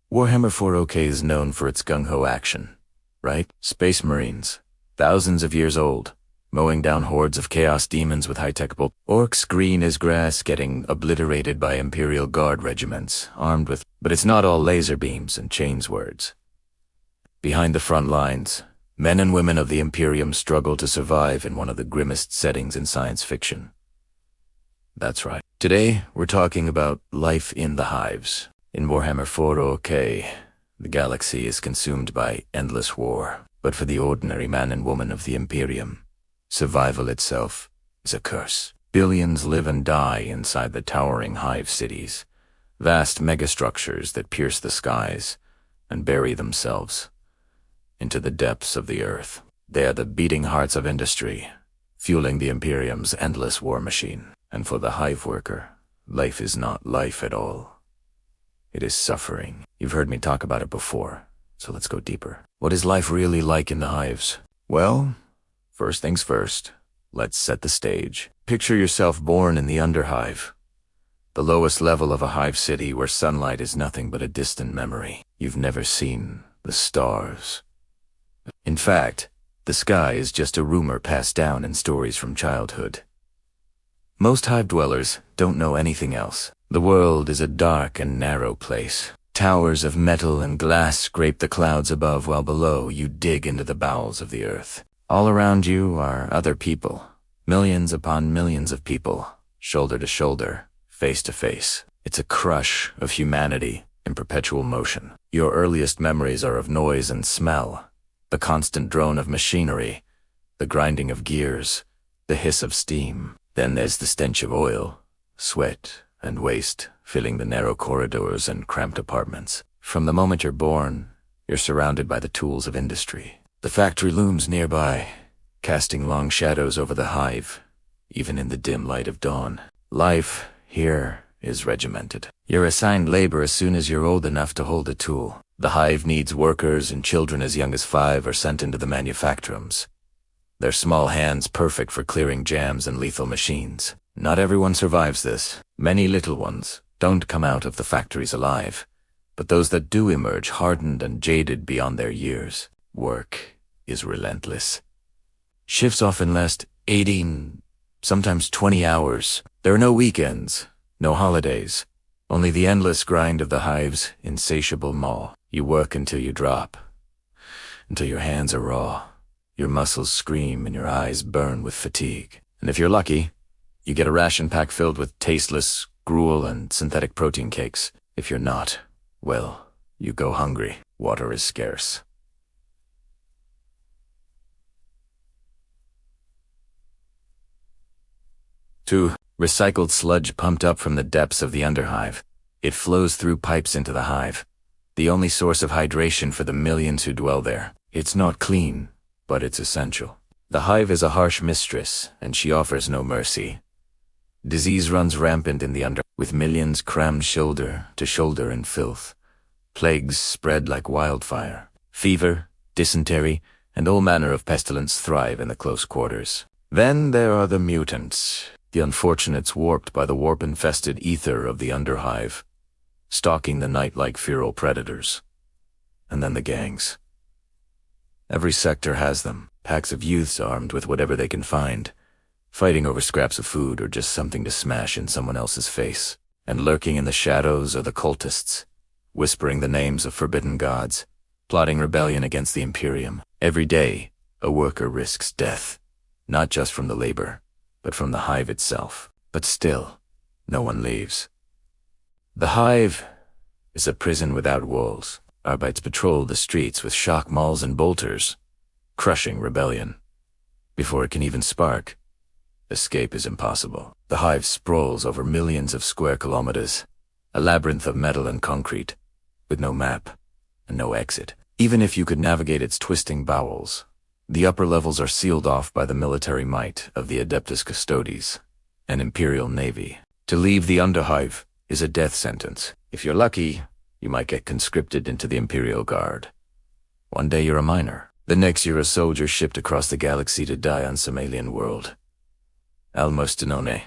Warhammer 40K is known for its gung-ho action, right? Space Marines, thousands of years old, mowing down hordes of chaos demons with high-tech orcs green as grass getting obliterated by Imperial Guard regiments, armed with... But it's not all laser beams and chains words. Behind the front lines, men and women of the Imperium struggle to survive in one of the grimmest settings in science fiction. That's right. Today, we're talking about life in the hives. In Warhammer 40K, the galaxy is consumed by endless war, but for the ordinary man and woman of the Imperium, survival itself is a curse. Billions live and die inside the towering hive cities, vast megastructures that pierce the skies and bury themselves into the depths of the earth. They are the beating hearts of industry, fueling the Imperium's endless war machine. And for the hive worker, life is not life at all. It is suffering. You've heard me talk about it before, so let's go deeper. What is life really like in the hives? Well, first things first, let's set the stage. Picture yourself born in the underhive, the lowest level of a hive city where sunlight is nothing but a distant memory. You've never seen the stars. In fact, the sky is just a rumor passed down in stories from childhood. Most hive dwellers don't know anything else. The world is a dark and narrow place. Towers of metal and glass scrape the clouds above while below you dig into the bowels of the earth. All around you are other people, millions upon millions of people, shoulder to shoulder, face to face. It's a crush of humanity in perpetual motion. Your earliest memories are of noise and smell, the constant drone of machinery, the grinding of gears, the hiss of steam. Then there's the stench of oil, sweat, and waste filling the narrow corridors and cramped apartments. From the moment you're born, you're surrounded by the tools of industry. The factory looms nearby, casting long shadows over the hive, even in the dim light of dawn. Life here is regimented. You're assigned labor as soon as you're old enough to hold a tool. The hive needs workers, and children as young as 5 are sent into the manufactorums. Their small hands perfect for clearing jams and lethal machines. Not everyone survives this. Many little ones don't come out of the factories alive, but those that do emerge hardened and jaded beyond their years. Work is relentless. Shifts often last 18, sometimes 20 hours. There are no weekends, no holidays, only the endless grind of the hive's insatiable maw. You work until you drop, until your hands are raw. Your muscles scream and your eyes burn with fatigue. And if you're lucky, you get a ration pack filled with tasteless gruel and synthetic protein cakes. If you're not, well, you go hungry. Water is scarce. Two, recycled sludge pumped up from the depths of the underhive. It flows through pipes into the hive, the only source of hydration for the millions who dwell there. It's not clean, but it's essential. The hive is a harsh mistress, and she offers no mercy. Disease runs rampant in the with millions crammed shoulder to shoulder in filth. Plagues spread like wildfire. Fever, dysentery, and all manner of pestilence thrive in the close quarters. Then there are the mutants, the unfortunates warped by the warp-infested ether of the underhive, stalking the night like feral predators. And then the gangs. Every sector has them, packs of youths armed with whatever they can find, fighting over scraps of food or just something to smash in someone else's face. And lurking in the shadows are the cultists, whispering the names of forbidden gods, plotting rebellion against the Imperium. Every day, a worker risks death, not just from the labor, but from the hive itself. But still, no one leaves. The hive is a prison without walls. Arbites patrol the streets with shock mauls and bolters, crushing rebellion. Before it can even spark, escape is impossible. The hive sprawls over millions of square kilometers, a labyrinth of metal and concrete, with no map and no exit. Even if you could navigate its twisting bowels, the upper levels are sealed off by the military might of the Adeptus Custodes, an Imperial Navy. To leave the underhive is a death sentence. If you're lucky, you might get conscripted into the Imperial Guard. One day you're a miner. The next you're a soldier shipped across the galaxy to die on some alien world. Almostenone.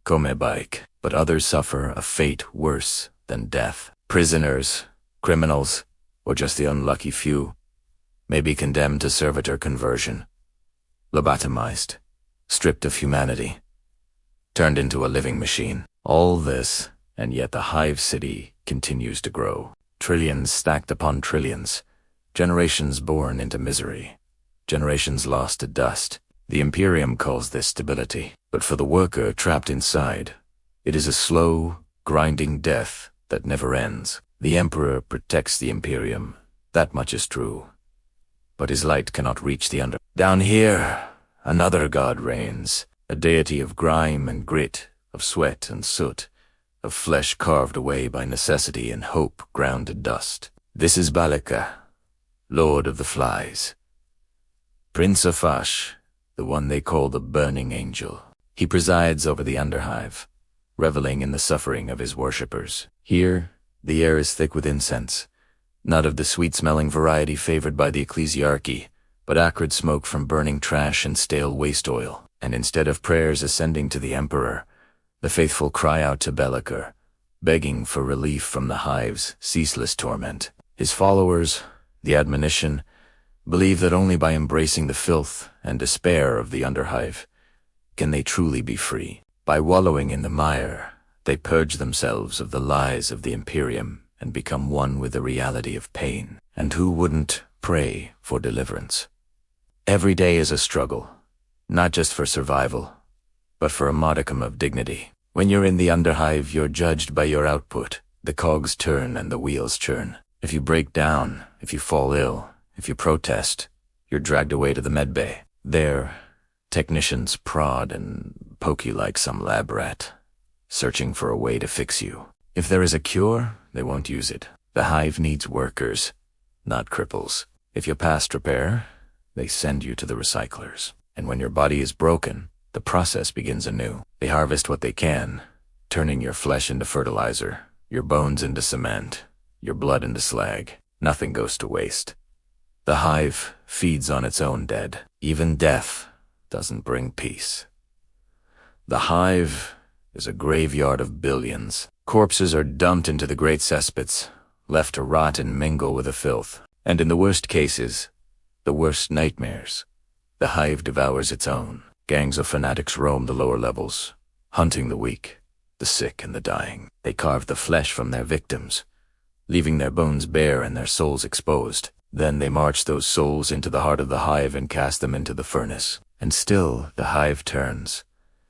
Come bike. But others suffer a fate worse than death. Prisoners, Criminals, or just the unlucky few, may be condemned to servitor conversion, lobotomized, stripped of humanity, turned into a living machine. All this, and yet the Hive City continues to grow. Trillions stacked upon trillions, generations born into misery, generations lost to dust. The Imperium calls this stability, but for the worker trapped inside, it is a slow, grinding death that never ends. The Emperor protects the Imperium, that much is true, but his light cannot reach the under. Down here, another god reigns, a deity of grime and grit, of sweat and soot, of flesh carved away by necessity and hope ground to dust. This is Balika, Lord of the Flies. Prince of Fash, the one they call the Burning Angel. He presides over the Underhive, reveling in the suffering of his worshippers. Here, the air is thick with incense, not of the sweet-smelling variety favored by the ecclesiarchy, but acrid smoke from burning trash and stale waste oil. And instead of prayers ascending to the Emperor, the faithful cry out to Belikar, begging for relief from the Hive's ceaseless torment. His followers, the admonition, believe that only by embracing the filth and despair of the Underhive can they truly be free. By wallowing in the mire, they purge themselves of the lies of the Imperium and become one with the reality of pain. And who wouldn't pray for deliverance? Every day is a struggle, not just for survival, but for a modicum of dignity. When you're in the Underhive, you're judged by your output. The cogs turn and the wheels churn. If you break down, if you fall ill, if you protest, you're dragged away to the medbay. There, technicians prod and poke you like some lab rat, searching for a way to fix you. If there is a cure, they won't use it. The Hive needs workers, not cripples. If you're past repair, they send you to the recyclers. And when your body is broken, the process begins anew. They harvest what they can, turning your flesh into fertilizer, your bones into cement, your blood into slag. Nothing goes to waste. The Hive feeds on its own dead. Even death doesn't bring peace. The Hive is a graveyard of billions. Corpses are dumped into the great cesspits, left to rot and mingle with the filth. And in the worst cases, the worst nightmares, the Hive devours its own. Gangs of fanatics roam the lower levels, hunting the weak, the sick, and the dying. They carve the flesh from their victims, leaving their bones bare and their souls exposed. Then they march those souls into the heart of the Hive and cast them into the furnace. And still the Hive turns,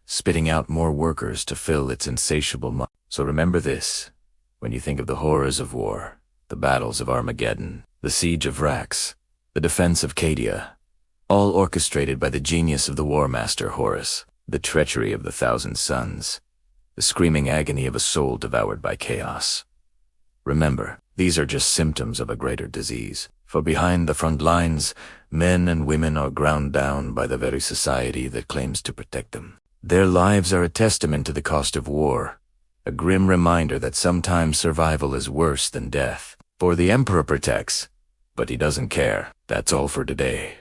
spitting out more workers to fill its insatiable mouth. So remember this, when you think of the horrors of war, the battles of Armageddon, the siege of Rax, the defense of Cadia, all orchestrated by the genius of the War Master Horus, the treachery of the Thousand Suns, the screaming agony of a soul devoured by chaos. Remember, these are just symptoms of a greater disease, for behind the front lines, men and women are ground down by the very society that claims to protect them. Their lives are a testament to the cost of war, a grim reminder that sometimes survival is worse than death. For the Emperor protects, but he doesn't care. That's all for today,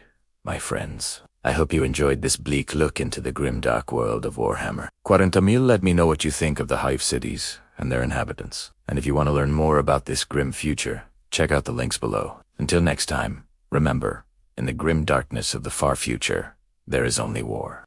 my friends. I hope you enjoyed this bleak look into the grimdark world of Warhammer 40K. Let me know what you think of the Hive cities and their inhabitants. And if you want to learn more about this grim future, check out the links below. Until next time, remember, in the grim darkness of the far future, there is only war.